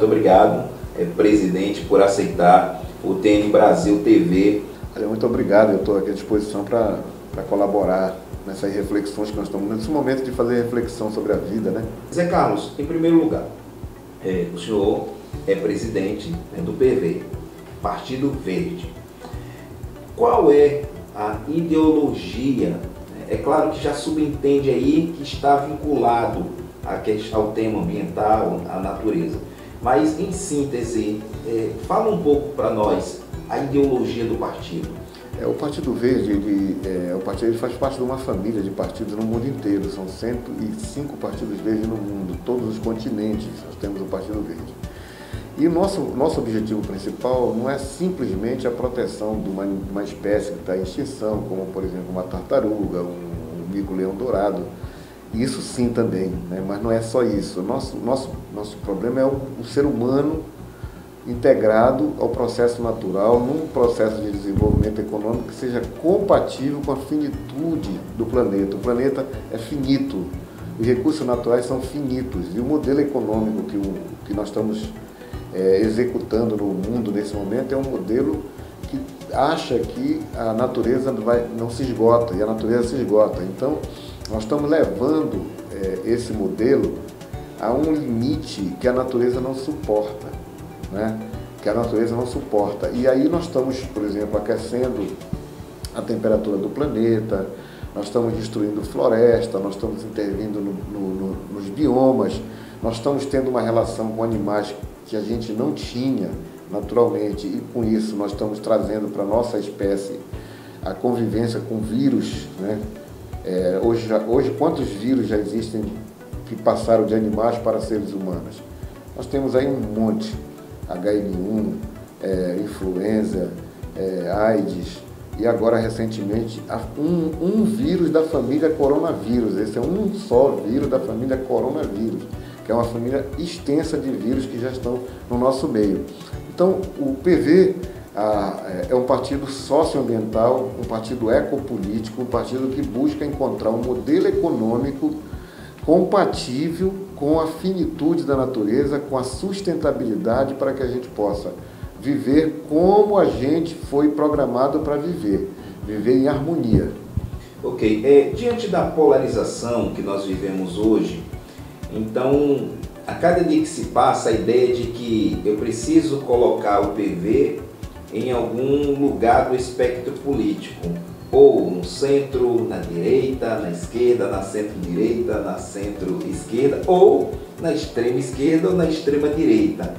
Muito obrigado, presidente, por aceitar o TN Brasil TV. Muito obrigado, eu estou aqui à disposição para colaborar nessas reflexões que nós estamos nesse momento de fazer reflexão sobre a vida, né? Zé Carlos, em primeiro lugar, o senhor é presidente, né, do PV, Partido Verde. Qual é a ideologia? É claro que já subentende aí que está vinculado ao tema ambiental, à natureza. Mas, em síntese, fala um pouco para nós a ideologia do partido. O Partido Verde, o partido faz parte de uma família de partidos no mundo inteiro. São 105 partidos verdes no mundo, todos os continentes nós temos o Partido Verde. E o nosso objetivo principal não é simplesmente a proteção de uma espécie que está em extinção, como, por exemplo, uma tartaruga, um mico-leão dourado. Isso sim também, né? Mas não é só isso. Nosso problema é o ser humano integrado ao processo natural, num processo de desenvolvimento econômico que seja compatível com a finitude do planeta. O planeta é finito, os recursos naturais são finitos, e o modelo econômico que nós estamos executando no mundo nesse momento é um modelo que acha que a natureza não se esgota, e a natureza se esgota. Então, nós estamos levando esse modelo a um limite que a natureza não suporta, né? Que a natureza não suporta. E aí nós estamos, por exemplo, aquecendo a temperatura do planeta, nós estamos destruindo floresta, nós estamos intervindo nos biomas, nós estamos tendo uma relação com animais que a gente não tinha naturalmente, e com isso nós estamos trazendo para a nossa espécie a convivência com vírus, né? Hoje, quantos vírus já existem que passaram de animais para seres humanos? Nós temos aí um monte. HN1, influenza, AIDS, e agora recentemente um vírus da família coronavírus. Esse é um só vírus da família coronavírus, que é uma família extensa de vírus que já estão no nosso meio. Então, o PV é um partido socioambiental, um partido ecopolítico, um partido que busca encontrar um modelo econômico compatível com a finitude da natureza, com a sustentabilidade, para que a gente possa viver como a gente foi programado para viver em harmonia. Ok, diante da polarização que nós vivemos hoje, então, a cada dia que se passa, a ideia de que eu preciso colocar o PV em algum lugar do espectro político, ou no centro, na direita, na esquerda, na centro-direita, na centro-esquerda, ou na extrema esquerda ou na extrema direita.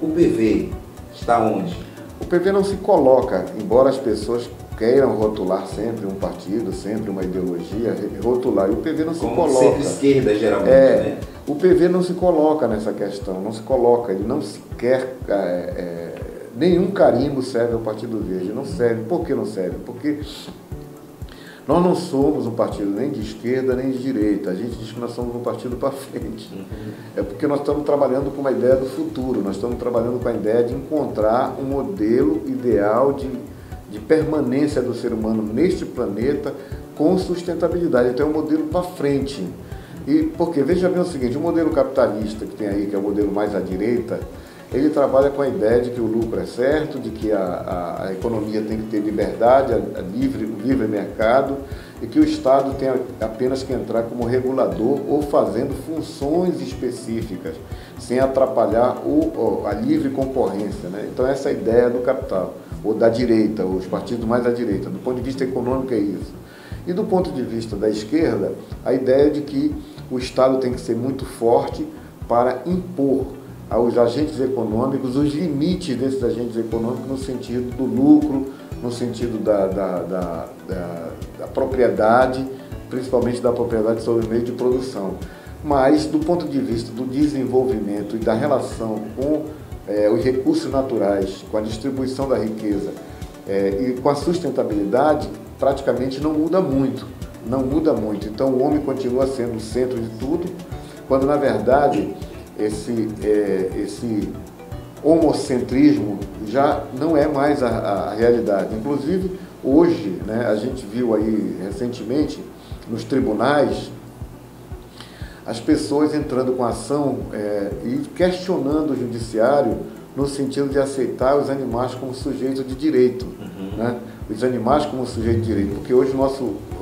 O PV está onde? O PV não se coloca, embora as pessoas queiram rotular sempre um partido, sempre uma ideologia, rotular, e o PV não se coloca. Como centro-esquerda, geralmente, né? O PV não se coloca nessa questão, não se coloca, ele não se quer... nenhum carimbo serve ao Partido Verde, não serve. Por que não serve? Porque nós não somos um partido nem de esquerda nem de direita, a gente diz que nós somos um partido para frente. É porque nós estamos trabalhando com uma ideia do futuro, nós estamos trabalhando com a ideia de encontrar um modelo ideal de permanência do ser humano neste planeta com sustentabilidade, então é um modelo para frente. E porque, veja bem o seguinte, o modelo capitalista que tem aí, que é o modelo mais à direita, ele trabalha com a ideia de que o lucro é certo, de que a economia tem que ter liberdade, o livre mercado, e que o Estado tem apenas que entrar como regulador ou fazendo funções específicas, sem atrapalhar a livre concorrência, né? Então essa é a ideia do capital, ou da direita, os partidos mais à direita. Do ponto de vista econômico é isso. E do ponto de vista da esquerda, a ideia de que o Estado tem que ser muito forte para impor aos agentes econômicos os limites desses agentes econômicos no sentido do lucro, no sentido da propriedade, principalmente da propriedade sobre o meio de produção. Mas, do ponto de vista do desenvolvimento e da relação com os recursos naturais, com a distribuição da riqueza e com a sustentabilidade, praticamente não muda muito. Não muda muito. Então, o homem continua sendo o centro de tudo, quando, na verdade, esse homocentrismo já não é mais a realidade. Inclusive, hoje, né, a gente viu aí recentemente nos tribunais as pessoas entrando com ação e questionando o judiciário no sentido de aceitar os animais como sujeitos de direito, né? Os animais como sujeito de direito, porque hoje o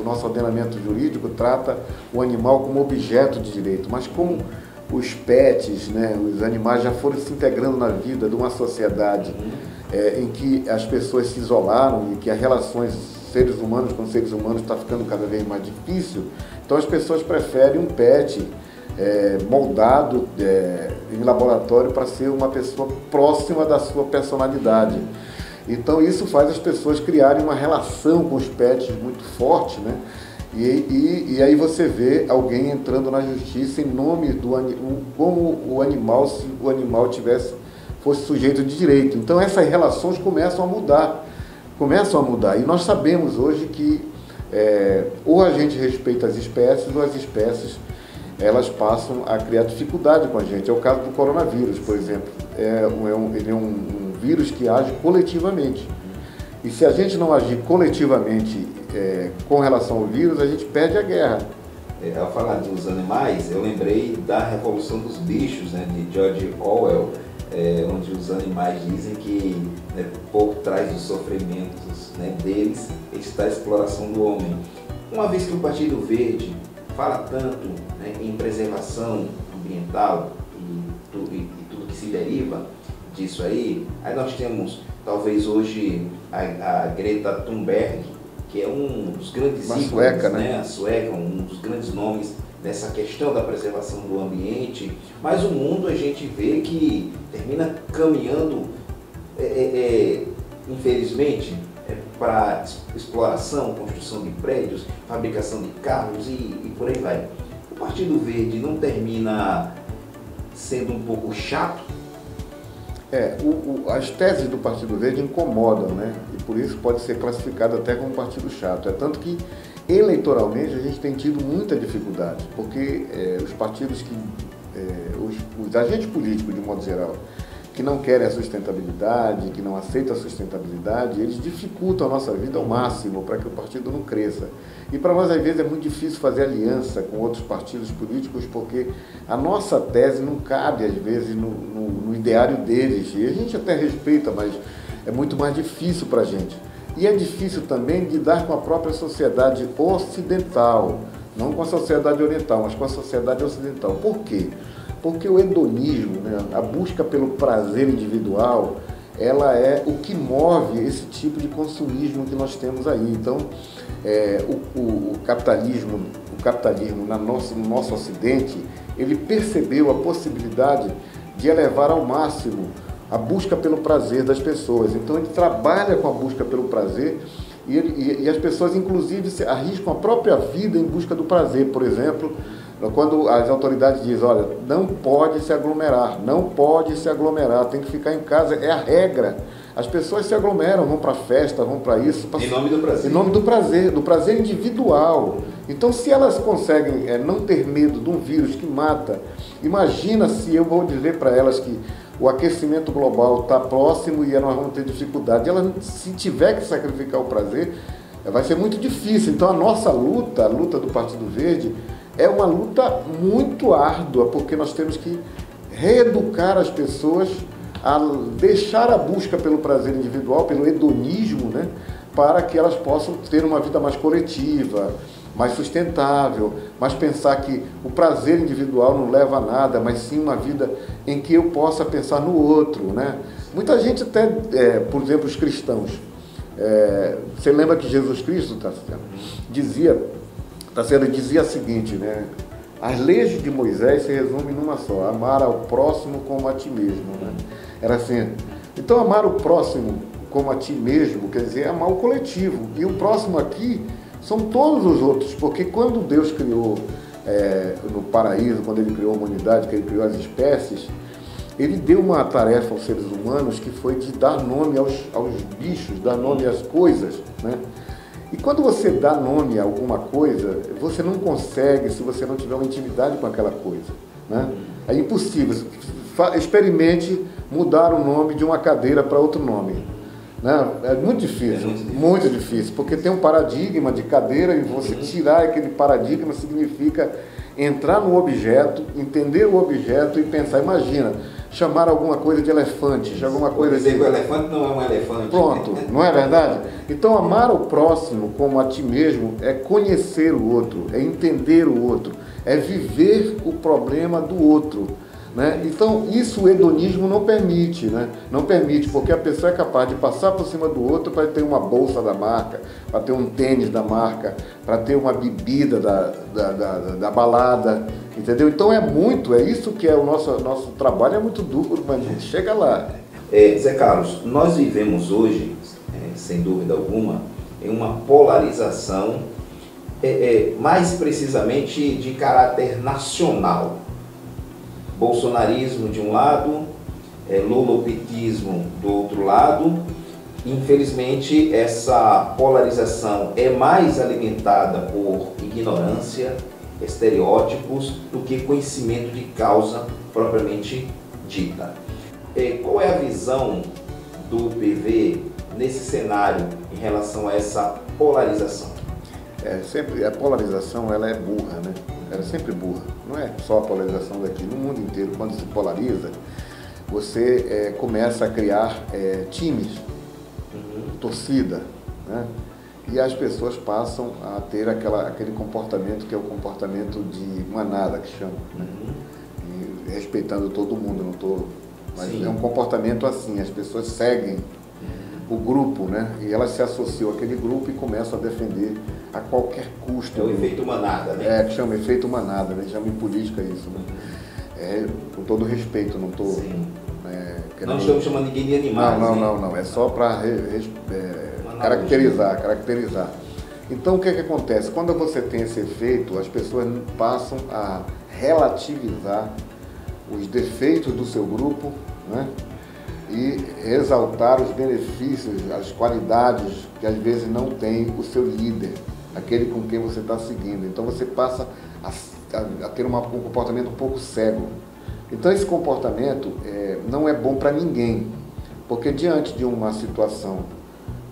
nosso ordenamento jurídico trata o animal como objeto de direito, mas como os pets, né, os animais já foram se integrando na vida de uma sociedade em que as pessoas se isolaram e que as relações seres humanos com seres humanos está ficando cada vez mais difícil, então as pessoas preferem um pet moldado em laboratório para ser uma pessoa próxima da sua personalidade. Então isso faz as pessoas criarem uma relação com os pets muito forte, né? E aí você vê alguém entrando na justiça em nome do como o animal, se o animal fosse sujeito de direito. Então essas relações começam a mudar. E nós sabemos hoje que ou a gente respeita as espécies ou as espécies elas passam a criar dificuldade com a gente. É o caso do coronavírus, por exemplo. Ele é um vírus que age coletivamente. E se a gente não agir coletivamente com relação ao vírus, a gente perde a guerra. Ao falar dos animais, eu lembrei da Revolução dos Bichos, né, de George Orwell, onde os animais dizem que por trás dos sofrimentos deles está a exploração do homem. Uma vez que o Partido Verde fala tanto em preservação ambiental e tudo que se deriva disso aí nós temos talvez hoje a Greta Thunberg, que é um dos grandes ícones, sueca, né? A sueca, um dos grandes nomes nessa questão da preservação do ambiente, mas o mundo a gente vê que termina caminhando, infelizmente, para exploração, construção de prédios, fabricação de carros e por aí vai. O Partido Verde não termina sendo um pouco chato? As teses do Partido Verde incomodam, né? E por isso pode ser classificado até como partido chato. É tanto que, eleitoralmente, a gente tem tido muita dificuldade, porque os partidos os agentes políticos, de modo geral, que não querem a sustentabilidade, que não aceitam a sustentabilidade, eles dificultam a nossa vida ao máximo para que o partido não cresça. E para nós, às vezes, é muito difícil fazer aliança com outros partidos políticos, porque a nossa tese não cabe, às vezes, no ideário deles. E a gente até respeita, mas é muito mais difícil para a gente. E é difícil também lidar com a própria sociedade ocidental, não com a sociedade oriental, mas com a sociedade ocidental. Por quê? Porque o hedonismo, né, a busca pelo prazer individual, ela é o que move esse tipo de consumismo que nós temos aí. Então, o capitalismo no nosso Ocidente, ele percebeu a possibilidade de elevar ao máximo a busca pelo prazer das pessoas. Então, ele trabalha com a busca pelo prazer e as pessoas, inclusive, arriscam a própria vida em busca do prazer. Por exemplo, quando as autoridades dizem, olha, não pode se aglomerar, tem que ficar em casa, é a regra. As pessoas se aglomeram, vão para festa, vão para isso. Em nome do prazer. Em nome do prazer individual. Então, se elas conseguem não ter medo de um vírus que mata, imagina se eu vou dizer para elas que o aquecimento global está próximo e nós vamos ter dificuldade. Elas, se tiver que sacrificar o prazer, vai ser muito difícil. Então, a nossa luta, a luta do Partido Verde, é uma luta muito árdua, porque nós temos que reeducar as pessoas a deixar a busca pelo prazer individual, pelo hedonismo, né, para que elas possam ter uma vida mais coletiva, mais sustentável, mas pensar que o prazer individual não leva a nada, mas sim uma vida em que eu possa pensar no outro, né? Muita gente até, por exemplo, os cristãos, você lembra que Jesus Cristo, dizia o seguinte, né? As leis de Moisés se resumem numa só: amar ao próximo como a ti mesmo, né? Era assim. Então, amar o próximo como a ti mesmo quer dizer amar o coletivo. E o próximo aqui são todos os outros, porque quando Deus criou no paraíso, quando Ele criou a humanidade, que Ele criou as espécies, Ele deu uma tarefa aos seres humanos que foi de dar nome aos bichos, dar nome às coisas, né? E quando você dá nome a alguma coisa, você não consegue se você não tiver uma intimidade com aquela coisa, né? É impossível. Experimente mudar o nome de uma cadeira para outro nome, né? É muito difícil, muito difícil, porque tem um paradigma de cadeira e você tirar aquele paradigma significa entrar no objeto, entender o objeto e pensar. Imagina, chamar alguma coisa de elefante, alguma coisa dizer assim. que o elefante não é um elefante. Pronto, não é verdade? Então, amar o próximo como a ti mesmo é conhecer o outro, é entender o outro, é viver o problema do outro. Né? Então, isso o hedonismo não permite, né? Não permite, porque a pessoa é capaz de passar por cima do outro para ter uma bolsa da marca, para ter um tênis da marca, para ter uma bebida da balada, entendeu? Então é isso que é o nosso trabalho, é muito duro, mas a gente chega lá. Zé Carlos, nós vivemos hoje, sem dúvida alguma, em uma polarização, mais precisamente de caráter nacional. Bolsonarismo de um lado, lulopetismo do outro lado. Infelizmente, essa polarização é mais alimentada por ignorância, estereótipos, do que conhecimento de causa propriamente dita. Qual é a visão do PV nesse cenário em relação a essa polarização? Sempre a polarização ela é burra, né? Ela é sempre burra. Não é só a polarização daqui. No mundo inteiro, quando se polariza, você começa a criar times, torcida, né? E as pessoas passam a ter aquele comportamento que é o comportamento de manada, que chama, né? E respeitando todo mundo, não estou... Mas sim, é um comportamento assim, as pessoas seguem o grupo, né? E elas se associam àquele grupo e começam a defender a qualquer custo. É o efeito manada, né? Que chama efeito manada, né? Chama em política isso, né? Com todo respeito, não estou... não estamos chamando ninguém de animais. Não. É só para caracterizar. Então, o que acontece? Quando você tem esse efeito, as pessoas passam a relativizar os defeitos do seu grupo, né? E exaltar os benefícios, as qualidades que às vezes não tem o seu líder, aquele com quem você está seguindo. Então você passa a ter um comportamento um pouco cego. Então esse comportamento não é bom para ninguém, porque diante de uma situação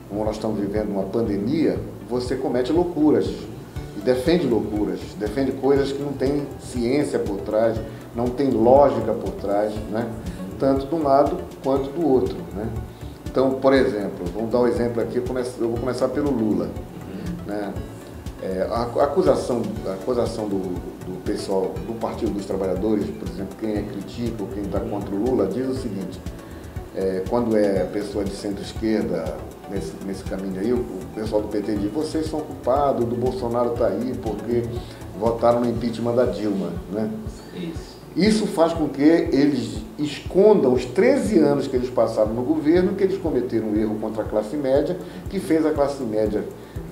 como nós estamos vivendo, uma pandemia, você comete loucuras e defende loucuras, defende coisas que não tem ciência por trás, não tem lógica por trás, né? Tanto de um lado quanto do outro, né? Então, por exemplo, vamos dar um exemplo aqui, eu vou começar pelo Lula, né? A acusação do pessoal do Partido dos Trabalhadores, por exemplo, quem critica ou quem está contra o Lula, diz o seguinte: quando é pessoa de centro-esquerda nesse caminho aí, o pessoal do PT diz: vocês são culpados, do Bolsonaro está aí porque votaram no impeachment da Dilma, né? Isso faz com que eles escondam os 13 anos que eles passaram no governo, que eles cometeram um erro contra a classe média, que fez a classe média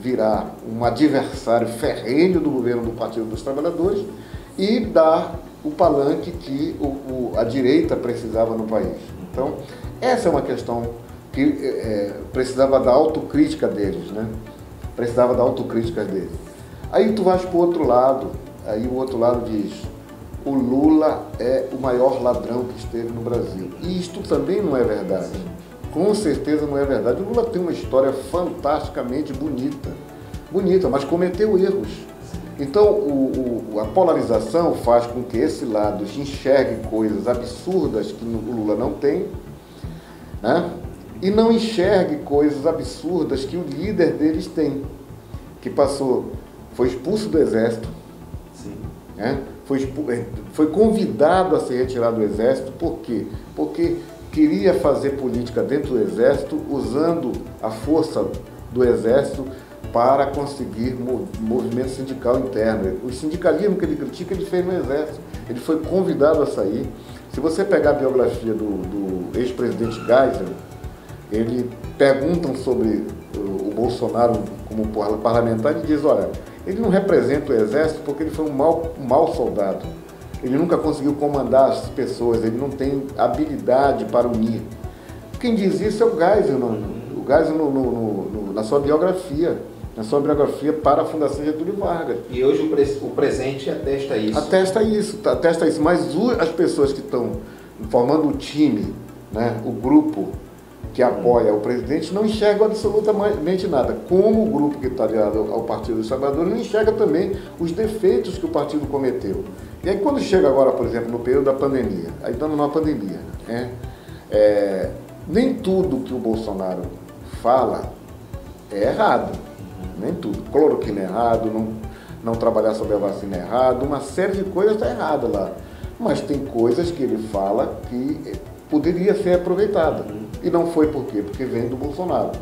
virar um adversário ferrenho do governo do Partido dos Trabalhadores e dar o palanque que a direita precisava no país. Então, essa é uma questão que precisava da autocrítica deles, né? Precisava da autocrítica deles. Aí tu vais para o outro lado, aí o outro lado diz: o Lula é o maior ladrão que esteve no Brasil. E isto também não é verdade. Com certeza não é verdade. O Lula tem uma história fantasticamente bonita, mas cometeu erros. Então, a polarização faz com que esse lado enxergue coisas absurdas que o Lula não tem, né? E não enxergue coisas absurdas que o líder deles tem, que foi expulso do Exército, né? Foi convidado a se retirar do Exército. Por quê? Porque queria fazer política dentro do Exército, usando a força do Exército para conseguir movimento sindical interno. O sindicalismo que ele critica, ele fez no Exército. Ele foi convidado a sair. Se você pegar a biografia do ex-presidente Geisel, ele perguntam sobre o Bolsonaro como parlamentar e diz: olha, ele não representa o Exército porque ele foi um mau soldado. Ele nunca conseguiu comandar as pessoas, ele não tem habilidade para unir. Quem diz isso é o Geisel, o Geisel na sua biografia para a Fundação Getúlio Vargas. E hoje o presente atesta isso. Atesta isso, mas as pessoas que estão formando o time, né, o grupo, que apoia o presidente, não enxerga absolutamente nada. Como o grupo que está ligado ao Partido dos Trabalhadores não enxerga também os defeitos que o partido cometeu. E aí quando chega agora, por exemplo, no período da pandemia, aí estamos numa pandemia, né? Nem tudo que o Bolsonaro fala é errado, nem tudo. Cloroquina é errado, não trabalhar sobre a vacina é errado, uma série de coisas está errada lá. Mas tem coisas que ele fala que poderia ser aproveitada. E não foi por quê? Porque vem do Bolsonaro.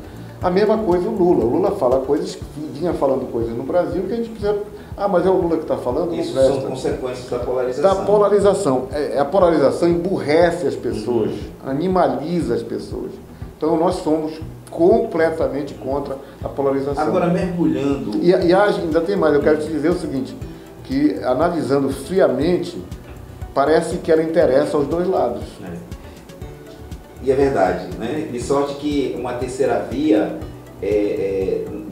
A mesma coisa o Lula. O Lula fala coisas, vinha falando coisas no Brasil que a gente precisa... Ah, mas é o Lula que está falando? Isso são consequências da polarização. Da polarização. A polarização emburrece as pessoas, animaliza as pessoas. Então nós somos completamente contra a polarização. Agora, mergulhando... E ainda tem mais, eu quero te dizer o seguinte, que analisando friamente, parece que ela interessa aos dois lados. E é verdade, né? De sorte que uma terceira via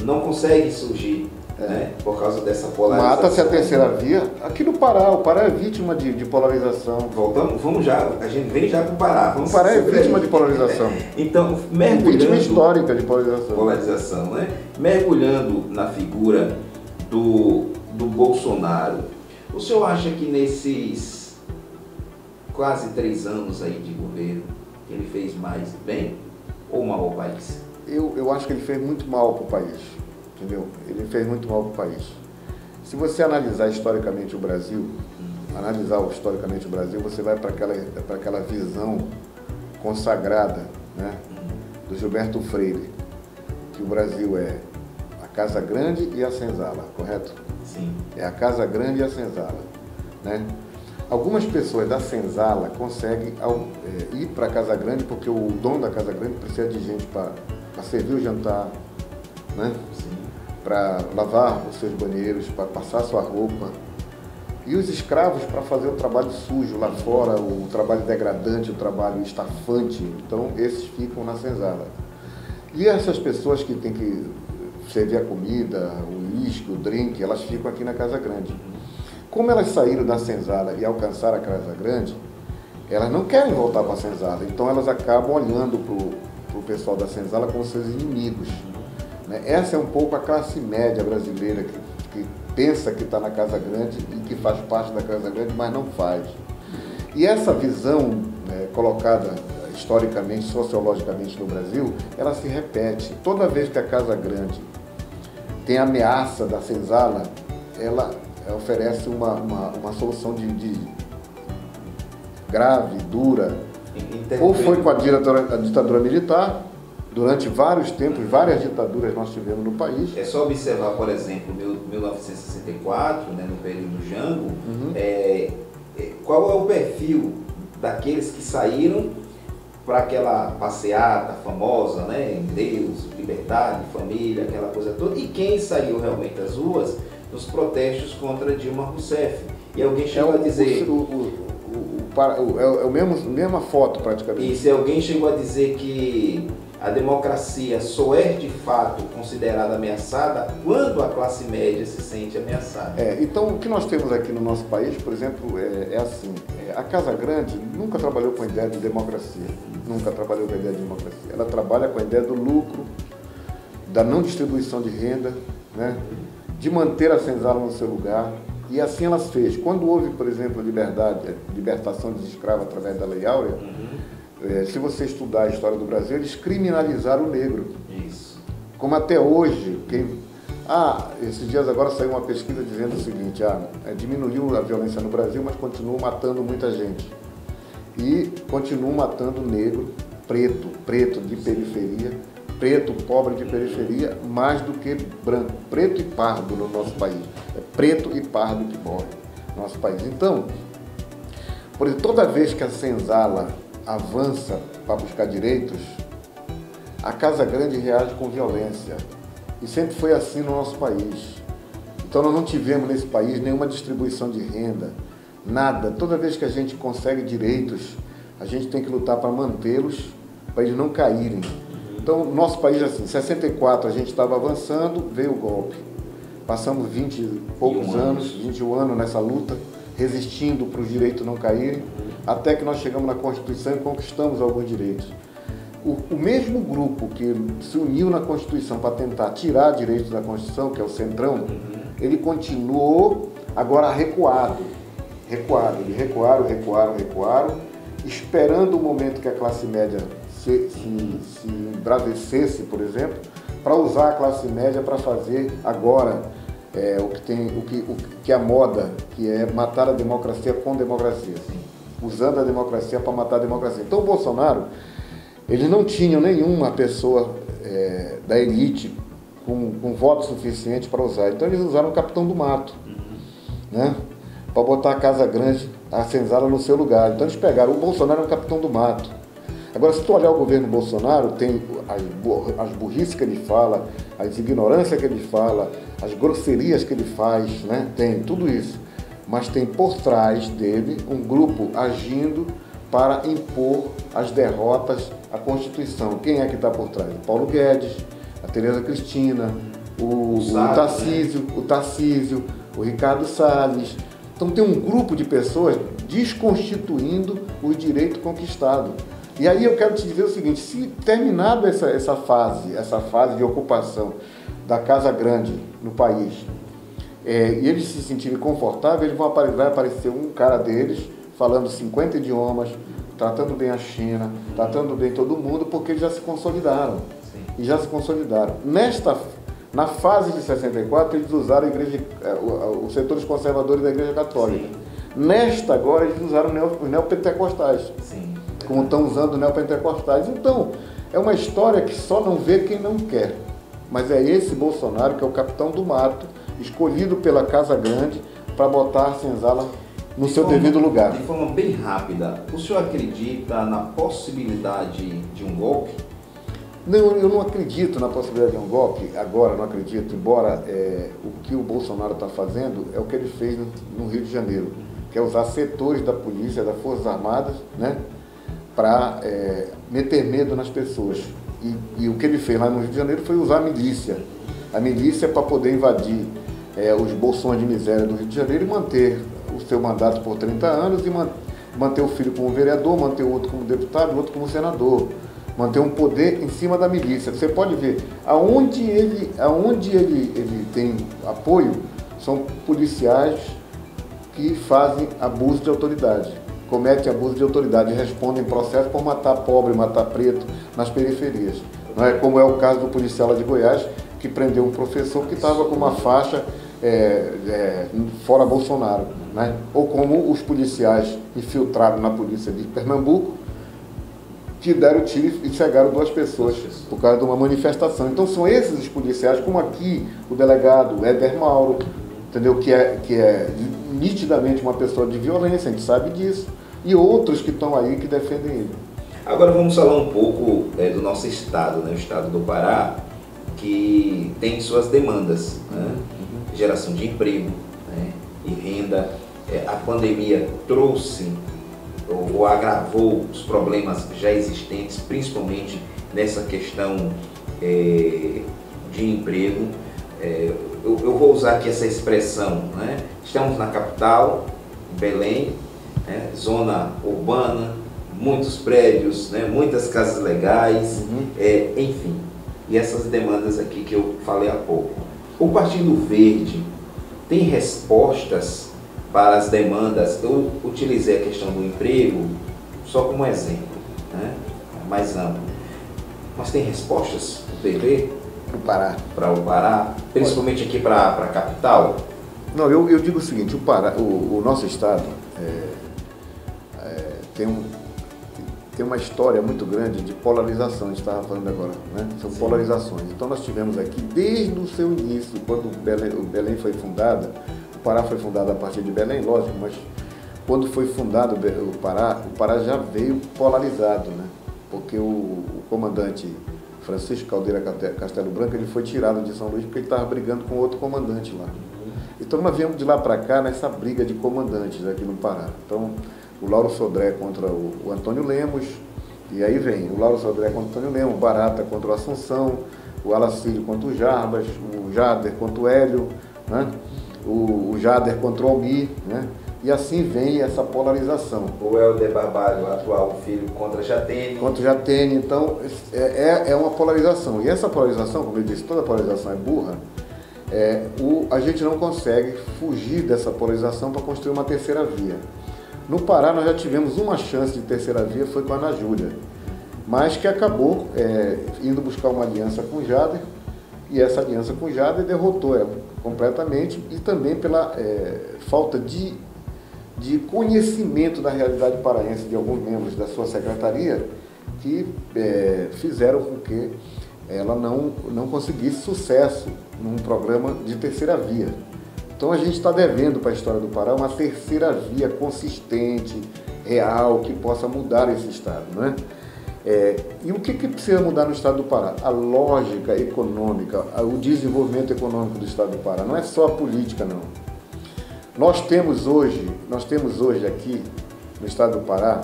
não consegue surgir, né? Por causa dessa polarização. Mata-se a terceira via. Aqui no Pará, o Pará é vítima de polarização. Vamos já, a gente vem já para o Pará. O Pará é vítima de polarização. Então, mergulhando... Vítima histórica de polarização. Polarização, né? Mergulhando na figura do Bolsonaro, o senhor acha que nesses quase 3 anos aí de governo, ele fez mais bem ou mal ao país? Eu acho que ele fez muito mal para o país, entendeu? Ele fez muito mal para o país. Se você analisar historicamente o Brasil, você vai para aquela visão consagrada, né, do Gilberto Freire, que o Brasil é a Casa Grande e a Senzala, correto? Sim. É a Casa Grande e a Senzala, né? Algumas pessoas da Senzala conseguem ir para a Casa Grande porque o dono da Casa Grande precisa de gente para servir o jantar, né? Para lavar os seus banheiros, para passar sua roupa. E os escravos para fazer o trabalho sujo lá fora, o trabalho degradante, o trabalho estafante. Então, esses ficam na Senzala. E essas pessoas que têm que servir a comida, o uísque, o drink, elas ficam aqui na Casa Grande. Como elas saíram da Senzala e alcançaram a Casa Grande, elas não querem voltar para a Senzala. Então elas acabam olhando para o pessoal da Senzala como seus inimigos. Né? Essa é um pouco a classe média brasileira que pensa que está na Casa Grande e que faz parte da Casa Grande, mas não faz. E essa visão, né, colocada historicamente, sociologicamente no Brasil, ela se repete. Toda vez que a Casa Grande tem ameaça da Senzala, ela oferece uma solução de grave, dura. Ou foi com a ditadura militar, durante vários tempos, várias ditaduras nós tivemos no país. É só observar, por exemplo, 1964, né, no período Jango, qual é o perfil daqueles que saíram para aquela passeata famosa, né, em Deus, liberdade, família, aquela coisa toda, e quem saiu realmente às ruas nos protestos contra Dilma Rousseff. E alguém chegou a dizer... É a mesma foto, praticamente. E se alguém chegou a dizer que a democracia só é de fato considerada ameaçada quando a classe média se sente ameaçada. Então, o que nós temos aqui no nosso país, por exemplo, é assim, a Casa Grande nunca trabalhou com a ideia de democracia, nunca trabalhou com a ideia de democracia. Ela trabalha com a ideia do lucro, da não distribuição de renda, né, de manter a Senzala no seu lugar. E assim ela fez. Quando houve, por exemplo, libertação dos escravos através da Lei Áurea, se você estudar a história do Brasil, eles criminalizaram o negro. Isso. Como até hoje, esses dias agora saiu uma pesquisa dizendo o seguinte, diminuiu a violência no Brasil, mas continuam matando muita gente. E continuam matando negro, preto de periferia, preto, pobre de periferia, mais do que branco, preto e pardo no nosso país. É preto e pardo que morre no nosso país. Então, por exemplo, toda vez que a Senzala avança para buscar direitos, a Casa Grande reage com violência. E sempre foi assim no nosso país. Então nós não tivemos nesse país nenhuma distribuição de renda, nada. Toda vez que a gente consegue direitos, a gente tem que lutar para mantê-los, para eles não caírem. Então, no nosso país, assim, em 64 a gente estava avançando, veio o golpe. Passamos 20 e poucos anos, 21 anos nessa luta, resistindo para os direitos não caírem, até que nós chegamos na Constituição e conquistamos alguns direitos. o mesmo grupo que se uniu na Constituição para tentar tirar direitos da Constituição, que é o Centrão, ele continuou agora recuado. Eles recuaram, esperando o momento que a classe média se embravecesse, por exemplo, para usar a classe média para fazer agora o que é a moda, que é matar a democracia com democracia, usando a democracia para matar a democracia. Então o Bolsonaro, eles não tinham nenhuma pessoa da elite com voto suficiente para usar. Então eles usaram o capitão do mato, né? Para botar a Casa Grande, a senzala no seu lugar. Então eles pegaram, o Bolsonaro é o capitão do mato. Agora, se tu olhar o governo Bolsonaro, tem as burrices que ele fala, as ignorâncias que ele fala, as grosserias que ele faz, né? Tem tudo isso. Mas tem por trás dele um grupo agindo para impor as derrotas à Constituição. Quem é que está por trás? O Paulo Guedes, a Tereza Cristina, o Tarcísio, o Ricardo Salles. Então tem um grupo de pessoas desconstituindo os direitos conquistados. E aí eu quero te dizer o seguinte, se terminado essa fase de ocupação da Casa Grande no país, e eles se sentirem confortáveis, vai aparecer um cara deles falando 50 idiomas, tratando bem a China, tratando bem todo mundo, porque eles já se consolidaram. Sim. E já se consolidaram. Na fase de 64, eles usaram os setores conservadores da Igreja Católica. Sim. Nesta agora, eles usaram os neopentecostais. Sim. Como estão usando os neopentecostais. Então, é uma história que só não vê quem não quer. Mas é esse Bolsonaro, que é o capitão do mato, escolhido pela Casa Grande para botar a senzala no seu devido lugar. De forma bem rápida, o senhor acredita na possibilidade de um golpe? Não, eu não acredito na possibilidade de um golpe, agora não acredito, embora o que o Bolsonaro está fazendo é o que ele fez no Rio de Janeiro, que é usar setores da polícia, das Forças Armadas, né, para meter medo nas pessoas. E o que ele fez lá no Rio de Janeiro foi usar a milícia para poder invadir os bolsões de miséria do Rio de Janeiro e manter o seu mandato por 30 anos e manter o filho como vereador, manter o outro como deputado, o outro como senador, manter um poder em cima da milícia. Você pode ver, aonde ele tem apoio, são policiais que fazem abuso de autoridade, cometem abuso de autoridade e respondem processo por matar pobre, matar preto nas periferias. Não é como é o caso do policial lá de Goiás, que prendeu um professor que estava com uma faixa fora Bolsonaro, né? Ou como os policiais infiltrados na polícia de Pernambuco, que deram tiro e cegaram 2 pessoas por causa de uma manifestação. Então são esses os policiais, como aqui o delegado Éder Mauro, entendeu? Que é nitidamente uma pessoa de violência, a gente sabe disso, e outros que estão aí que defendem ele. Agora vamos falar um pouco do nosso estado, né? O estado do Pará, que tem suas demandas, né? Geração de emprego, né? E renda. A pandemia trouxe ou agravou os problemas já existentes, principalmente nessa questão de emprego. Eu vou usar aqui essa expressão, né? Estamos na capital, Belém, né? Zona urbana, muitos prédios, né? Muitas casas legais, enfim, e essas demandas aqui que eu falei há pouco. O Partido Verde tem respostas para as demandas? Eu utilizei a questão do emprego só como exemplo, né? Mais amplo. Mas tem respostas do PV? Para o Pará, principalmente aqui para a capital? Não, eu digo o seguinte, o nosso estado tem uma história muito grande de polarização, a gente estava falando agora, né? São polarizações. Então nós tivemos aqui, desde o seu início, quando o Belém foi fundada, o Pará foi fundado a partir de Belém, lógico, mas quando foi fundado o Pará já veio polarizado, né? Porque o comandante Francisco Caldeira Castelo Branco, ele foi tirado de São Luís porque ele estava brigando com outro comandante lá. Então nós viemos de lá para cá nessa briga de comandantes aqui no Pará. Então o Lauro Sodré contra o Antônio Lemos, e aí vem o Lauro Sodré contra o Antônio Lemos, o Barata contra o Assunção, o Alacílio contra o Jarbas, o Jader contra o Hélio, né? O Jader contra o Almir, né? E assim vem essa polarização. O Helder Barbalho, atual filho, contra Jatene. Contra Jatene, então é uma polarização. E essa polarização, como eu disse, toda polarização é burra. A gente não consegue fugir dessa polarização para construir uma terceira via. No Pará nós já tivemos uma chance de terceira via, foi com a Ana Júlia, mas que acabou indo buscar uma aliança com o Jader, e essa aliança com o Jader derrotou ela completamente, e também pela falta de conhecimento da realidade paraense de alguns membros da sua secretaria, que fizeram com que ela não conseguisse sucesso num programa de terceira via. Então a gente está devendo para a história do Pará uma terceira via consistente, real, que possa mudar esse estado, né? E o que precisa mudar no estado do Pará? A lógica econômica, o desenvolvimento econômico do estado do Pará. Não é só a política, não. Nós temos hoje aqui no estado do Pará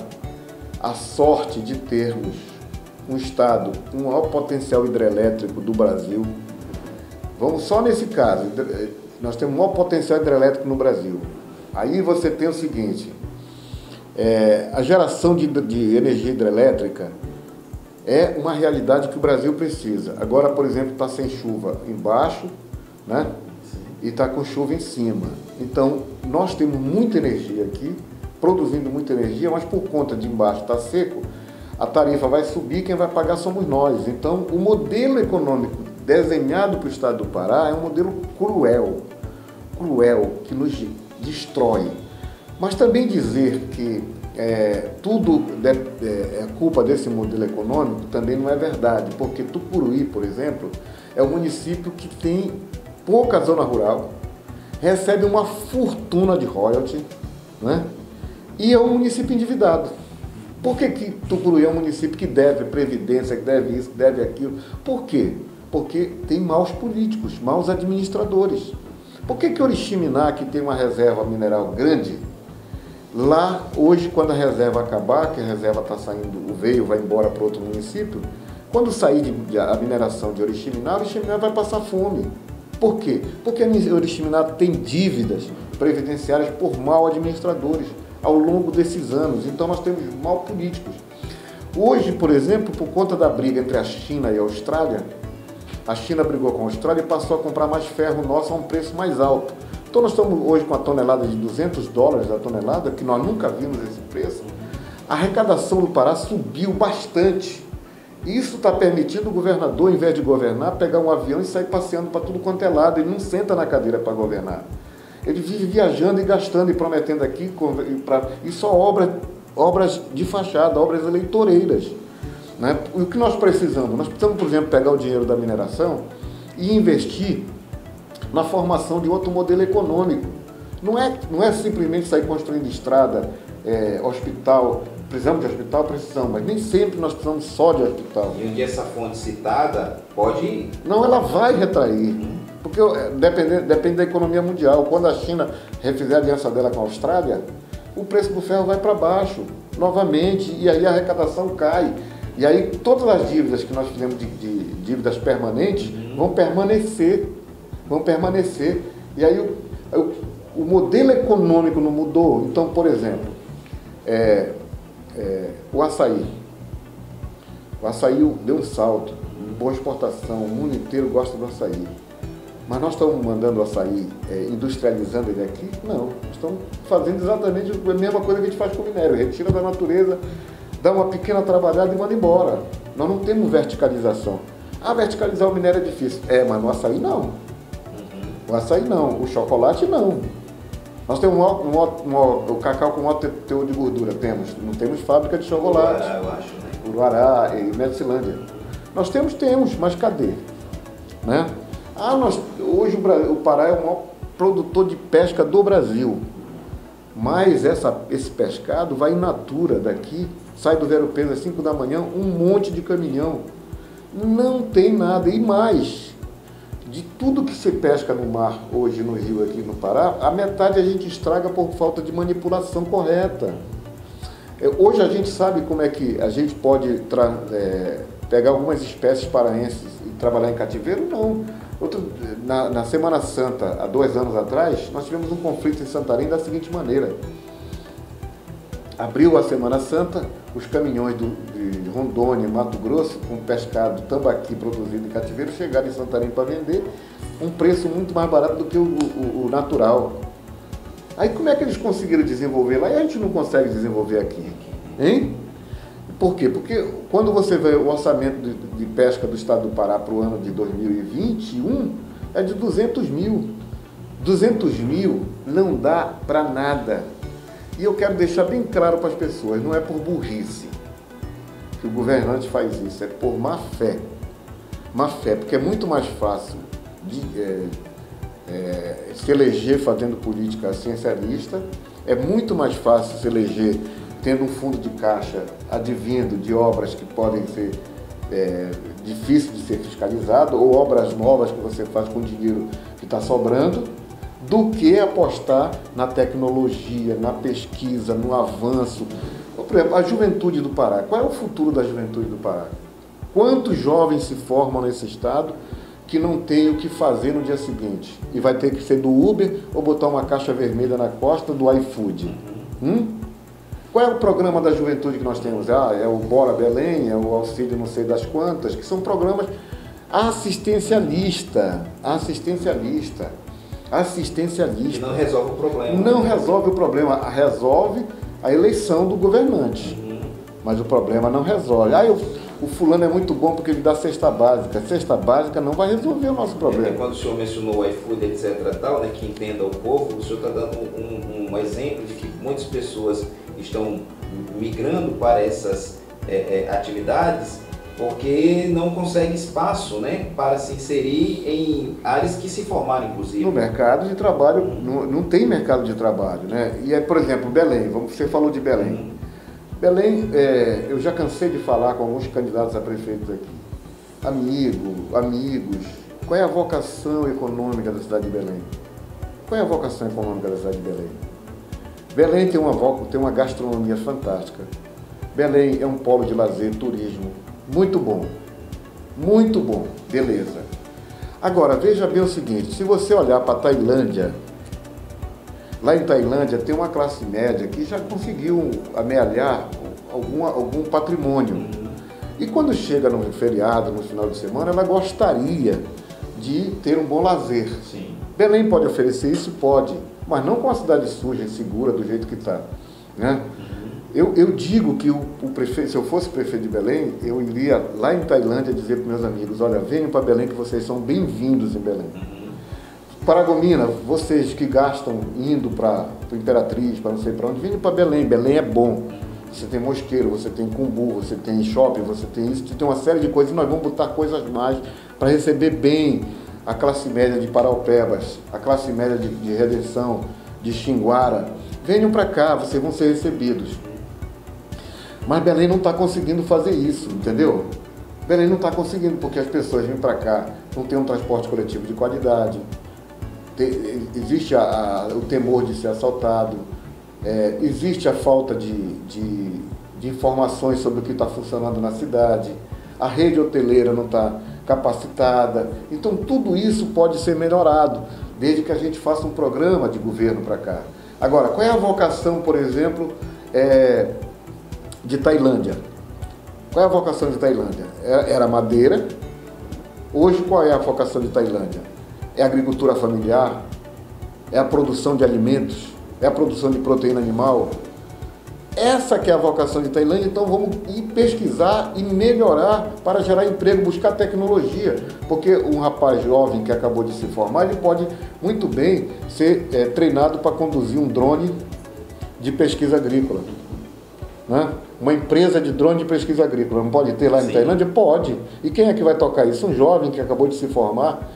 a sorte de termos um estado com o maior potencial hidrelétrico do Brasil. Vamos só nesse caso, nós temos o maior potencial hidrelétrico no Brasil. Aí você tem o seguinte, a geração de energia hidrelétrica é uma realidade que o Brasil precisa. Agora, por exemplo, está sem chuva embaixo, né? E está com chuva em cima. Então, nós temos muita energia aqui, produzindo muita energia, mas por conta de embaixo estar seco, a tarifa vai subir, quem vai pagar somos nós. Então, o modelo econômico desenhado para o estado do Pará é um modelo cruel, que nos destrói. Mas também dizer que tudo é culpa desse modelo econômico também não é verdade, porque Tucuruí, por exemplo, é um município que tem pouca zona rural, recebe uma fortuna de royalty, né? E é um município endividado. Por que Tucuruí é um município que deve previdência, que deve isso, que deve aquilo? Por quê? Porque tem maus políticos, maus administradores. Por que Oriximiná, que tem uma reserva mineral grande, lá hoje, quando a reserva acabar, que a reserva está saindo, o veio vai embora para outro município, quando sair a mineração de Oriximiná vai passar fome. Por quê? Porque a Oriximiná tem dívidas previdenciárias por mal administradores ao longo desses anos. Então nós temos mal políticos. Hoje, por exemplo, por conta da briga entre a China e a Austrália, a China brigou com a Austrália e passou a comprar mais ferro nosso a um preço mais alto. Então nós estamos hoje com a tonelada de $200 a tonelada, que nós nunca vimos esse preço. A arrecadação do Pará subiu bastante. Isso está permitindo o governador, em vez de governar, pegar um avião e sair passeando para tudo quanto é lado. Ele não senta na cadeira para governar. Ele vive viajando e gastando e prometendo aqui, e só obras de fachada, obras eleitoreiras. Né? E o que nós precisamos? Nós precisamos, por exemplo, pegar o dinheiro da mineração e investir na formação de outro modelo econômico. Não é simplesmente sair construindo estrada, hospital. Precisamos de hospital? Precisamos, mas nem sempre nós precisamos só de hospital. E onde essa fonte citada pode... Não, ela vai retrair, porque depende da economia mundial. Quando a China refizer a aliança dela com a Austrália, o preço do ferro vai para baixo, novamente, e aí a arrecadação cai. E aí todas as dívidas que nós fizemos de dívidas permanentes vão permanecer. E aí o modelo econômico não mudou. Então, por exemplo, o açaí. O açaí deu um salto, boa exportação, o mundo inteiro gosta do açaí. Mas nós estamos mandando o açaí, industrializando ele aqui? Não, nós estamos fazendo exatamente a mesma coisa que a gente faz com o minério, retira da natureza, dá uma pequena trabalhada e manda embora. Nós não temos verticalização. Verticalizar o minério é difícil. Mas no açaí não. O açaí não, o chocolate não. Nós temos o cacau com maior teor de gordura, não temos fábrica de chocolate. Uruará, eu acho, né? Uruará e Medicilândia. Nós temos, mas cadê? Né? Hoje o Pará é o maior produtor de pesca do Brasil. Mas esse pescado vai in natura daqui, sai do Vero Peso às 5 da manhã, um monte de caminhão. Não tem nada. E mais, de tudo que se pesca no mar hoje no rio aqui no Pará, a metade a gente estraga por falta de manipulação correta. Hoje a gente sabe como é que a gente pode pegar algumas espécies paraenses e trabalhar em cativeiro? Não. Na Semana Santa, há 2 anos atrás, nós tivemos um conflito em Santarém da seguinte maneira. Abriu a Semana Santa, os caminhões de Rondônia, Mato Grosso, com pescado, tambaqui produzido em cativeiro, chegaram em Santarém para vender um preço muito mais barato do que o natural. Aí como é que eles conseguiram desenvolver lá e a gente não consegue desenvolver aqui? Hein? Por quê? Porque quando você vê o orçamento de pesca do estado do Pará para o ano de 2021, é de 200 mil. 200 mil não dá para nada. E eu quero deixar bem claro para as pessoas, não é por burrice que o governante faz isso, é por má fé. Má fé, porque é muito mais fácil se eleger fazendo política essencialista, é muito mais fácil se eleger tendo um fundo de caixa advindo de obras que podem ser difíceis de ser fiscalizado, ou obras novas que você faz com dinheiro que está sobrando, do que apostar na tecnologia, na pesquisa, no avanço. Por exemplo, a juventude do Pará. Qual é o futuro da juventude do Pará? Quantos jovens se formam nesse estado que não tem o que fazer no dia seguinte? E vai ter que ser do Uber ou botar uma caixa vermelha na costa do iFood? Qual é o programa da juventude que nós temos? É o Bora Belém, é o Auxílio não sei das quantas, que são programas assistencialista. Que não resolve o problema. Não resolve o problema, resolve a eleição do governante. Mas o problema não resolve. O fulano é muito bom porque ele dá cesta básica. Cesta básica não vai resolver o nosso problema. Quando o senhor mencionou o iFood, etc., tal, né, que entenda o povo, o senhor está dando um exemplo de que muitas pessoas estão migrando para essas atividades porque não consegue espaço, né, para se inserir em áreas que se formaram, inclusive. No mercado de trabalho, não tem mercado de trabalho, né? E por exemplo, Belém, você falou de Belém. Belém, eu já cansei de falar com alguns candidatos a prefeitos aqui. Amigos, qual é a vocação econômica da cidade de Belém? Qual é a vocação econômica da cidade de Belém? Belém tem uma gastronomia fantástica. Belém é um polo de lazer, turismo. Muito bom, beleza. Agora, veja bem o seguinte, se você olhar para a Tailândia, lá em Tailândia tem uma classe média que já conseguiu amealhar algum patrimônio. E quando chega no feriado, no final de semana, ela gostaria de ter um bom lazer. Sim. Belém pode oferecer isso? Pode, mas não com a cidade suja e segura do jeito que está, né? Eu digo que o prefeito, se eu fosse prefeito de Belém, eu iria lá em Tailândia dizer para meus amigos, olha, venham para Belém que vocês são bem-vindos em Belém. Paragomina, vocês que gastam indo para Imperatriz, para não sei para onde, venham para Belém. Belém é bom. Você tem Mosqueiro, você tem Cumbu, você tem shopping, você tem isso, você tem uma série de coisas, e nós vamos botar coisas mais para receber bem a classe média de Paraupebas, a classe média de Redenção, de Xinguara. Venham para cá, vocês vão ser recebidos. Mas Belém não está conseguindo fazer isso, entendeu? Belém não está conseguindo, porque as pessoas vêm para cá, não tem um transporte coletivo de qualidade, existe o temor de ser assaltado, existe a falta de informações sobre o que está funcionando na cidade, a rede hoteleira não está capacitada. Então tudo isso pode ser melhorado, desde que a gente faça um programa de governo para cá. Agora, qual é a vocação, por exemplo, de Tailândia? Qual é a vocação de Tailândia? Era madeira. Hoje, qual é a vocação de Tailândia? É a agricultura familiar? É a produção de alimentos? É a produção de proteína animal? Essa que é a vocação de Tailândia. Então vamos ir pesquisar e melhorar para gerar emprego, buscar tecnologia. Porque um rapaz jovem que acabou de se formar, ele pode muito bem ser treinado para conduzir um drone de pesquisa agrícola, né? Uma empresa de drone de pesquisa agrícola, não pode ter lá em Tailândia? Pode. E quem é que vai tocar isso? Um jovem que acabou de se formar.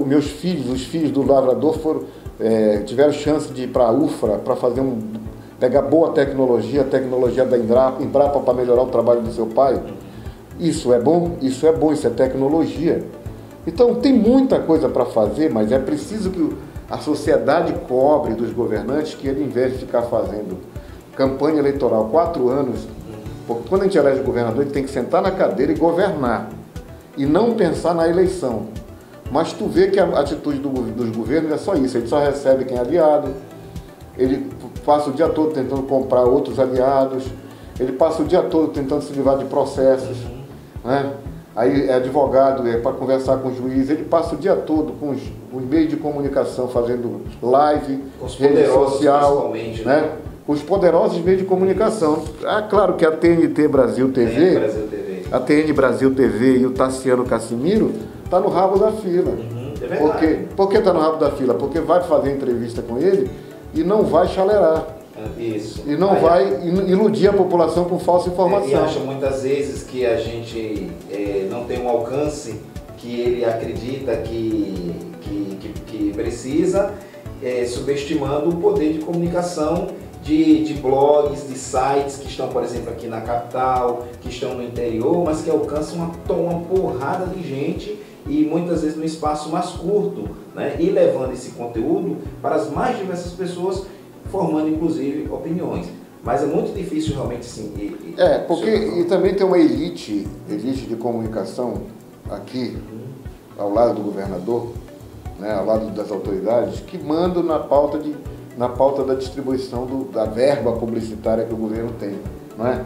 Meus filhos, os filhos do lavrador tiveram chance de ir para a UFRA para pegar boa tecnologia, a tecnologia da Embrapa para melhorar o trabalho do seu pai. Isso é bom? Isso é bom, isso é tecnologia. Então tem muita coisa para fazer, mas é preciso que a sociedade cobre dos governantes que ele, em vez de ficar fazendo campanha eleitoral 4 anos, porque quando a gente elege o governador, ele tem que sentar na cadeira e governar. e não pensar na eleição. Mas tu vê que a atitude dos governos é só isso, ele só recebe quem é aliado, ele passa o dia todo tentando comprar outros aliados, ele passa o dia todo tentando se livrar de processos, né? Aí é advogado, é para conversar com o juiz, ele passa o dia todo com os meios de comunicação, fazendo live, rede social, né? Com os poderosos meios de comunicação. Ah, claro que a TNT Brasil TV, a TN Brasil TV e o Tassiano Casimiro tá no rabo da fila. É verdade. Por que tá no rabo da fila? Porque vai fazer entrevista com ele e não vai chalerar. Isso. E não vai iludir a população com falsa informação. E acha muitas vezes que a gente não tem um alcance que ele acredita que precisa, subestimando o poder de comunicação de blogs, de sites que estão, por exemplo, aqui na capital, que estão no interior, mas que alcançam uma porrada de gente e muitas vezes num espaço mais curto, né? E levando esse conteúdo para as mais diversas pessoas, formando inclusive opiniões. Mas é muito difícil realmente sim. E também tem uma elite de comunicação aqui, ao lado do governador, né, ao lado das autoridades, que mandam na pauta da distribuição da verba publicitária que o governo tem. Não é?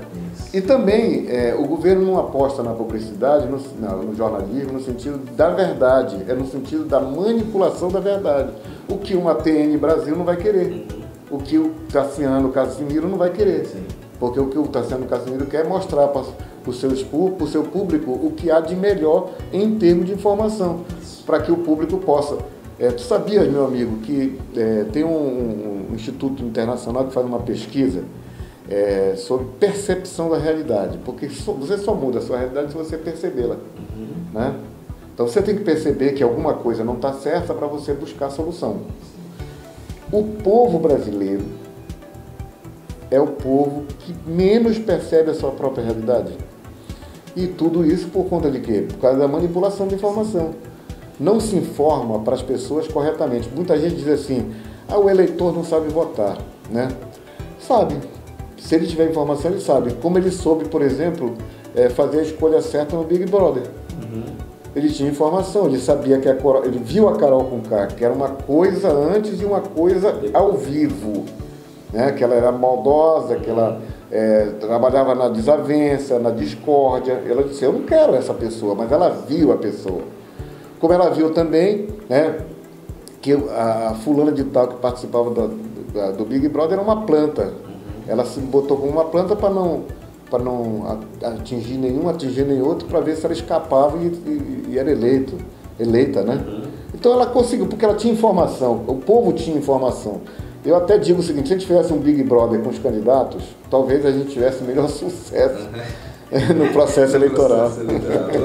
E também o governo não aposta na publicidade, no jornalismo, no sentido da verdade, é no sentido da manipulação da verdade. O que uma TN Brasil não vai querer. O que o Tassiano Casimiro não vai querer. Sim. Porque o que o Tassiano Casimiro quer é mostrar para o seu público o que há de melhor em termos de informação, para que o público possa. Tu sabias, meu amigo, que tem um instituto internacional que faz uma pesquisa sobre percepção da realidade, porque você só muda a sua realidade se você percebê-la. Né? Então você tem que perceber que alguma coisa não está certa para você buscar a solução. O povo brasileiro é o povo que menos percebe a sua própria realidade. E tudo isso por conta de quê? Por causa da manipulação de informação. Não se informa para as pessoas corretamente. Muita gente diz assim, o eleitor não sabe votar, né? Sabe. Se ele tiver informação, ele sabe. Como ele soube, por exemplo, fazer a escolha certa no Big Brother. Ele tinha informação, ele sabia que ele viu a Carol Conká, que era uma coisa antes e uma coisa ao vivo, né? Que ela era maldosa, que ela trabalhava na desavença, na discórdia. Ela disse, eu não quero essa pessoa, mas ela viu a pessoa. Como ela viu também, né, que a fulana de tal que participava do Big Brother era uma planta. Ela se botou como uma planta para não atingir nenhum, atingir nem outro, para ver se ela escapava e era eleita, né? Então ela conseguiu, porque ela tinha informação, o povo tinha informação. Eu até digo o seguinte, se a gente tivesse um Big Brother com os candidatos, talvez a gente tivesse melhor sucesso no processo eleitoral.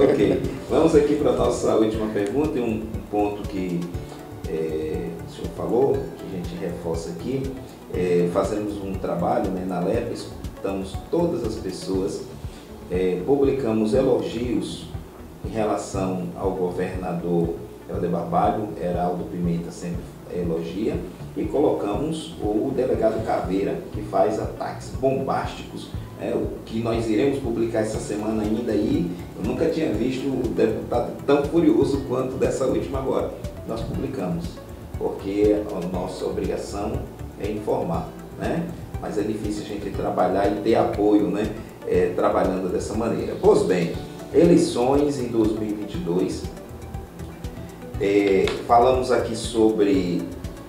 Ok. Vamos aqui para a nossa última pergunta, e um ponto que o senhor falou, que a gente reforça aqui. Fazemos um trabalho, né, na LEP, escutamos todas as pessoas, publicamos elogios em relação ao governador Helder Barbalho, Heraldo Pimenta sempre elogia, e colocamos o delegado Caveira, que faz ataques bombásticos, o que nós iremos publicar essa semana ainda aí. Eu nunca tinha visto o deputado tão furioso quanto dessa última agora. Nós publicamos, porque a nossa obrigação é informar, né? Mas é difícil a gente trabalhar e ter apoio, né? Trabalhando dessa maneira. Pois bem, eleições em 2022, falamos aqui sobre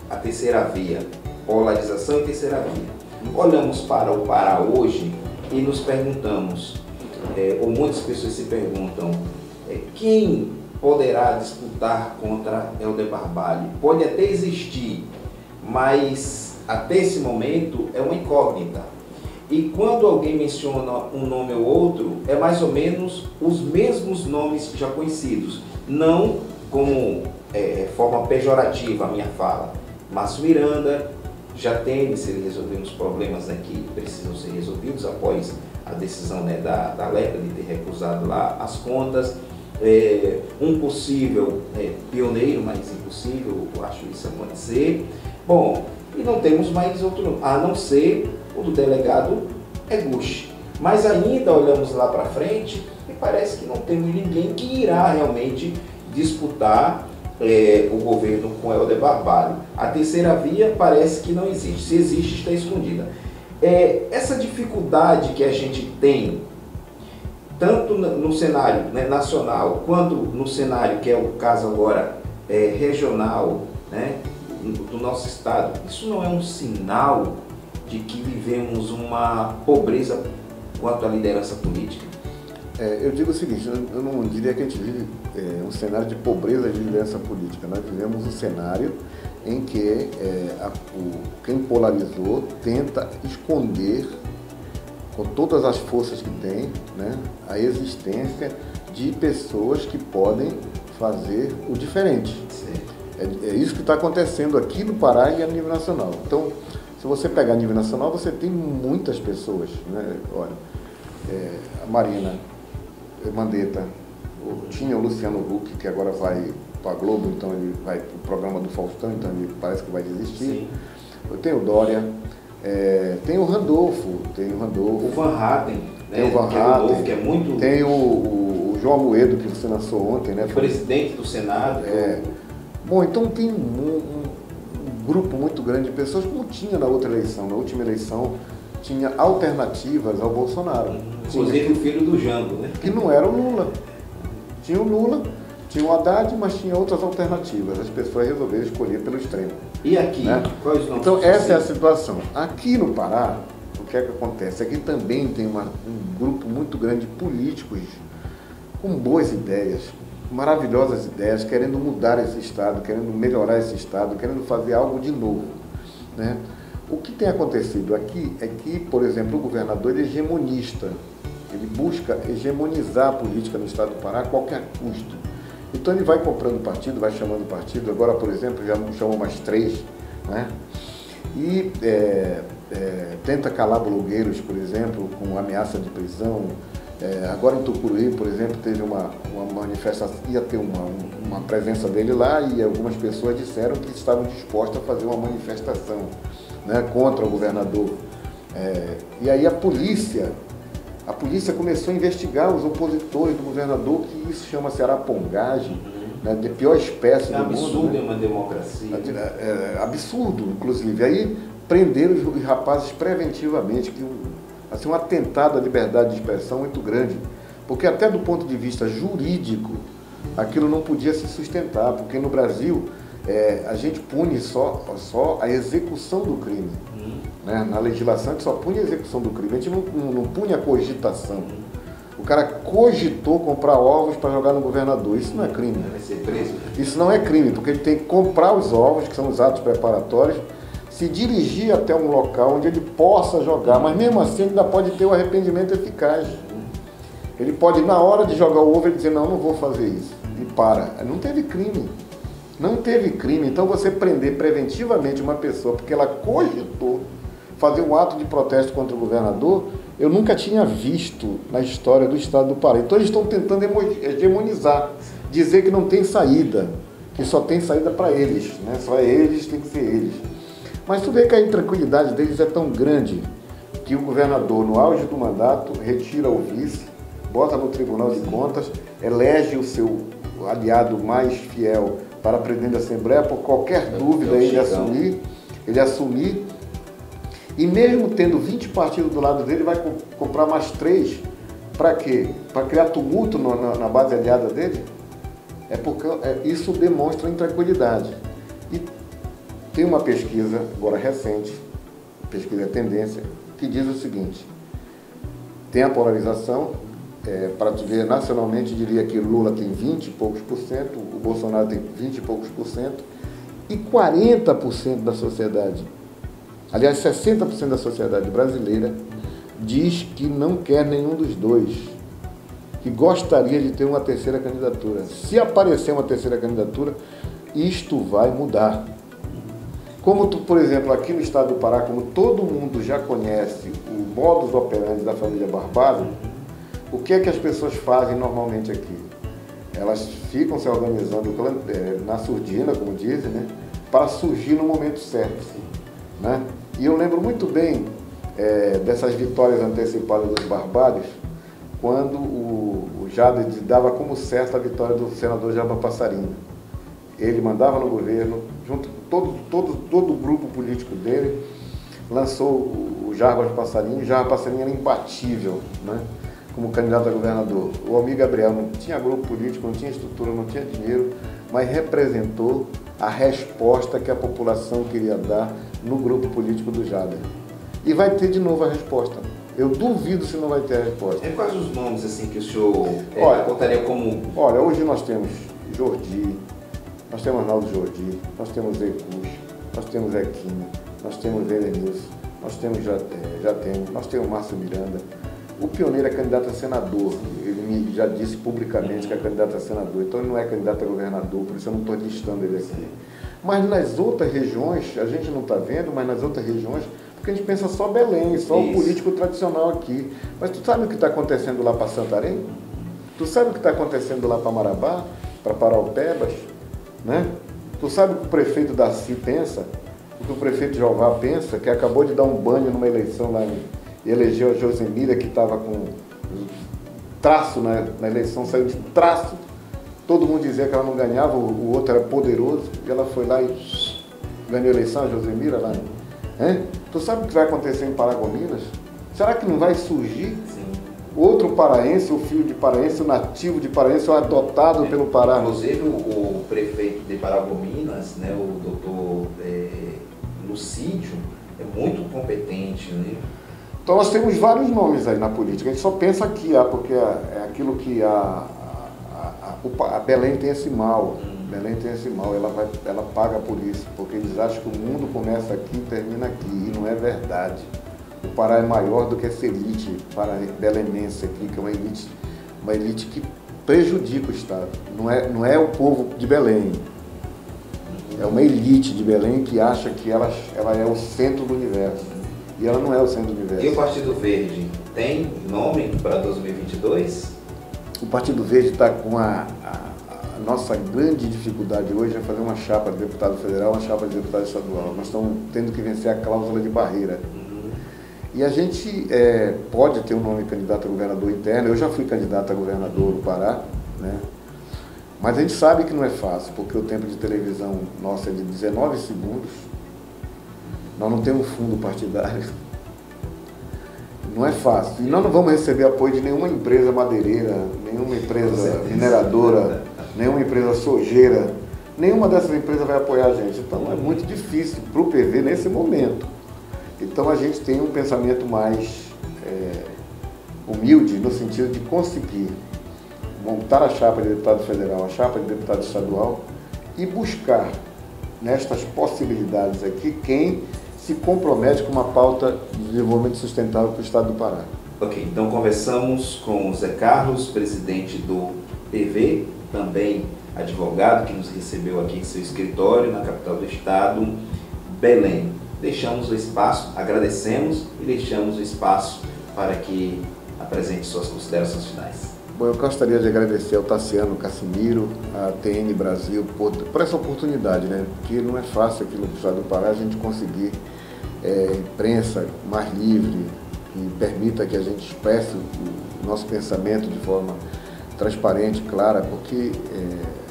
a terceira via, polarização e terceira via. Olhamos para o Pará hoje e nos perguntamos, ou muitas pessoas se perguntam, quem poderá disputar contra Helder Barbalho? Pode até existir, mas até esse momento é uma incógnita. E quando alguém menciona um nome ou outro, é mais ou menos os mesmos nomes já conhecidos. Não como forma pejorativa a minha fala. Márcio Miranda já tem, se ele resolver uns problemas, né, que precisam ser resolvidos após a decisão, né, da LEPA de ter recusado lá as contas. Um possível pioneiro, mas impossível, eu acho isso acontecer. Bom, e não temos mais outro nome, a não ser o do delegado Eguchi. Mas ainda olhamos lá para frente e parece que não temos ninguém que irá realmente disputar o governo com Helder Barbalho. A terceira via parece que não existe. Se existe, está escondida. Essa dificuldade que a gente tem, tanto no cenário, né, nacional, quanto no cenário, que é o caso agora regional, né, do nosso estado, isso não é um sinal de que vivemos uma pobreza quanto à liderança política? Eu digo o seguinte, eu não diria que a gente vive um cenário de pobreza de liderança política. Nós vivemos um cenário em que quem polarizou tenta esconder, com todas as forças que tem, né, a existência de pessoas que podem fazer o diferente. É isso que está acontecendo aqui no Pará e a nível nacional. Então, se você pegar a nível nacional, você tem muitas pessoas, né? Olha, a Marina Mandetta, tinha o Luciano Huck, que agora vai para a Globo, então ele vai para o programa do Faustão, então ele parece que vai desistir. Tem o Dória, tem o Randolfo, o Van Hatten, né? Tem o Van Hatten, que é muito... Tem o João Amoedo, que você lançou ontem, né? Presidente do Senado. Bom, então tem um grupo muito grande de pessoas, como tinha na outra eleição. Na última eleição tinha alternativas ao Bolsonaro. Inclusive o filho do Jango, né? Que não era o Lula. Tinha o Lula, tinha o Haddad, mas tinha outras alternativas. As pessoas resolveram escolher pelo extremo. E aqui? Né? Quais os então essa é a situação. Aqui no Pará, o que é que acontece? Aqui também tem um grupo muito grande de políticos com boas ideias, maravilhosas ideias, querendo mudar esse estado, querendo melhorar esse estado, querendo fazer algo de novo, né? O que tem acontecido aqui é que, por exemplo, o governador ele é hegemonista, ele busca hegemonizar a política no estado do Pará a qualquer custo. Então ele vai comprando partido, vai chamando partido, agora, por exemplo, já chamou mais 3, né? E tenta calar blogueiros, por exemplo, com ameaça de prisão. Agora em Tucuruí, por exemplo, teve uma manifestação, ia ter uma presença dele lá e algumas pessoas disseram que estavam dispostas a fazer uma manifestação, né, contra o governador. E aí a polícia começou a investigar os opositores do governador, que isso chama-se arapongagem, né, de pior espécie do mundo. É absurdo, né? Em uma democracia. Absurdo, inclusive. Aí prenderam os rapazes preventivamente, assim, um atentado à liberdade de expressão muito grande, porque até do ponto de vista jurídico, aquilo não podia se sustentar, porque no Brasil a gente pune só a execução do crime. Né? Na legislação a gente só pune a execução do crime, a gente não pune a cogitação. O cara cogitou comprar ovos para jogar no governador, isso não é crime. Vai ser preso. Isso não é crime, porque ele tem que comprar os ovos, que são os atos preparatórios, se dirigir até um local onde ele possa jogar, mas mesmo assim ele ainda pode ter o arrependimento eficaz. Ele pode, na hora de jogar o ovo, ele dizer, não vou fazer isso. E para. Não teve crime. Não teve crime. Então você prender preventivamente uma pessoa porque ela cogitou fazer um ato de protesto contra o governador, eu nunca tinha visto na história do estado do Pará. Então eles estão tentando hegemonizar, dizer que não tem saída, que só tem saída para eles, né? Só eles, tem que ser eles. Mas tu vê que a intranquilidade deles é tão grande que o governador, no auge do mandato, retira o vice, bota no Tribunal de Contas, elege o seu aliado mais fiel para presidente da Assembleia, por qualquer dúvida ele assumir, e mesmo tendo 20 partidos do lado dele, vai comprar mais 3, para quê? Para criar tumulto na base aliada dele? É porque isso demonstra intranquilidade. E tem uma pesquisa, agora recente, pesquisa Tendência, que diz o seguinte: tem a polarização, para te ver, nacionalmente diria que Lula tem 20 e poucos por cento, o Bolsonaro tem 20 e poucos por cento, e 40% da sociedade, aliás 60% da sociedade brasileira, diz que não quer nenhum dos dois, que gostaria de ter uma terceira candidatura. Se aparecer uma terceira candidatura, isto vai mudar. Como, por exemplo, aqui no estado do Pará, como todo mundo já conhece o modus operandi da família Barbalho, o que é que as pessoas fazem normalmente aqui? Elas ficam se organizando na surdina, como dizem, né, para surgir no momento certo. Né? E eu lembro muito bem dessas vitórias antecipadas dos Barbalhos, quando o Jader dava como certo a vitória do senador Jarbas Passarinho. Ele mandava no governo, junto com todo o grupo político dele, lançou o Jarbas Passarinho. O Jarbas Passarinho era imbatível, né, como candidato a governador. O Almir Gabriel não tinha grupo político, não tinha estrutura, não tinha dinheiro, mas representou a resposta que a população queria dar no grupo político do Jader. E vai ter de novo a resposta. Eu duvido se não vai ter a resposta. Quais os nomes assim que o senhor apontaria como... Olha, hoje nós temos Jordi, nós temos Arnaldo Jordi, nós temos Zé Cus, nós temos Equinho, nós temos Elenilson, nós temos Jatene, nós temos Márcio Miranda. O Pioneiro é candidato a senador, ele já disse publicamente que é candidato a senador, então ele não é candidato a governador, por isso eu não estou listando ele aqui. Mas nas outras regiões, a gente não está vendo, mas nas outras regiões, porque a gente pensa só Belém, só o político tradicional aqui. Mas tu sabe o que está acontecendo lá para Santarém? Tu sabe o que está acontecendo lá para Marabá, para Paraupebas? Né? Tu sabe o que o prefeito Darcy pensa? O que o prefeito Jeová pensa? Que acabou de dar um banho numa eleição lá e elegeu a Josemira, que estava com traço na eleição, saiu de traço. Todo mundo dizia que ela não ganhava, o outro era poderoso, e ela foi lá e ganhou a eleição, a Josemira lá. Hein? Tu sabe o que vai acontecer em Paragominas? Será que não vai surgir outro paraense, o filho de paraense, o nativo de paraense, o adotado pelo Pará? Inclusive o prefeito de Paragominas, né, o doutor Lucídio, é muito competente, né? Então nós temos vários nomes aí na política, a gente só pensa aqui, porque é aquilo que a Belém tem esse mal. Belém tem esse mal, ela paga por isso, porque eles acham que o mundo começa aqui e termina aqui, e não é verdade. O Pará é maior do que essa elite belenense aqui, que é uma elite que prejudica o Estado. Não é o povo de Belém, é uma elite de Belém que acha que ela é o centro do universo, e ela não é o centro do universo. E o Partido Verde tem nome para 2022? O Partido Verde está com a nossa grande dificuldade hoje é fazer uma chapa de deputado federal, uma chapa de deputado estadual. Nós estamos tendo que vencer a cláusula de barreira. E a gente pode ter um nome candidato a governador interno. Eu já fui candidato a governador do Pará, né? Mas a gente sabe que não é fácil, porque o tempo de televisão nosso é de 19 segundos. Nós não temos fundo partidário. Não é fácil. E nós não vamos receber apoio de nenhuma empresa madeireira, nenhuma empresa mineradora, nenhuma empresa sojeira. Nenhuma dessas empresas vai apoiar a gente. Então é muito difícil para o PV nesse momento. Então a gente tem um pensamento mais humilde no sentido de conseguir montar a chapa de deputado federal, a chapa de deputado estadual e buscar nestas possibilidades aqui quem se compromete com uma pauta de desenvolvimento sustentável para o Estado do Pará. Ok, então conversamos com o Zé Carlos, presidente do PV, também advogado, que nos recebeu aqui em seu escritório na capital do Estado, Belém. Deixamos o espaço, agradecemos e deixamos o espaço para que apresente suas considerações finais. Bom, eu gostaria de agradecer ao Tassiano Cassimiro, à TN Brasil, por essa oportunidade, né? Porque não é fácil aqui no Estado do Pará a gente conseguir imprensa mais livre, que permita que a gente expresse o nosso pensamento de forma transparente, clara, porque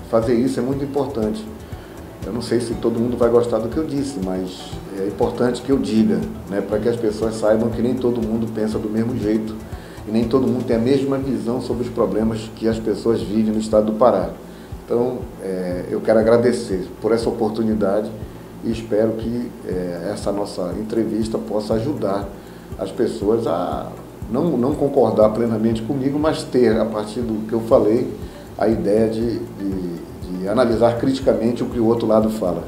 fazer isso é muito importante. Eu não sei se todo mundo vai gostar do que eu disse, mas é importante que eu diga, né, para que as pessoas saibam que nem todo mundo pensa do mesmo jeito e nem todo mundo tem a mesma visão sobre os problemas que as pessoas vivem no Estado do Pará. Então, eu quero agradecer por essa oportunidade e espero que essa nossa entrevista possa ajudar as pessoas a não concordar plenamente comigo, mas ter, a partir do que eu falei, a ideia de analisar criticamente o que o outro lado fala.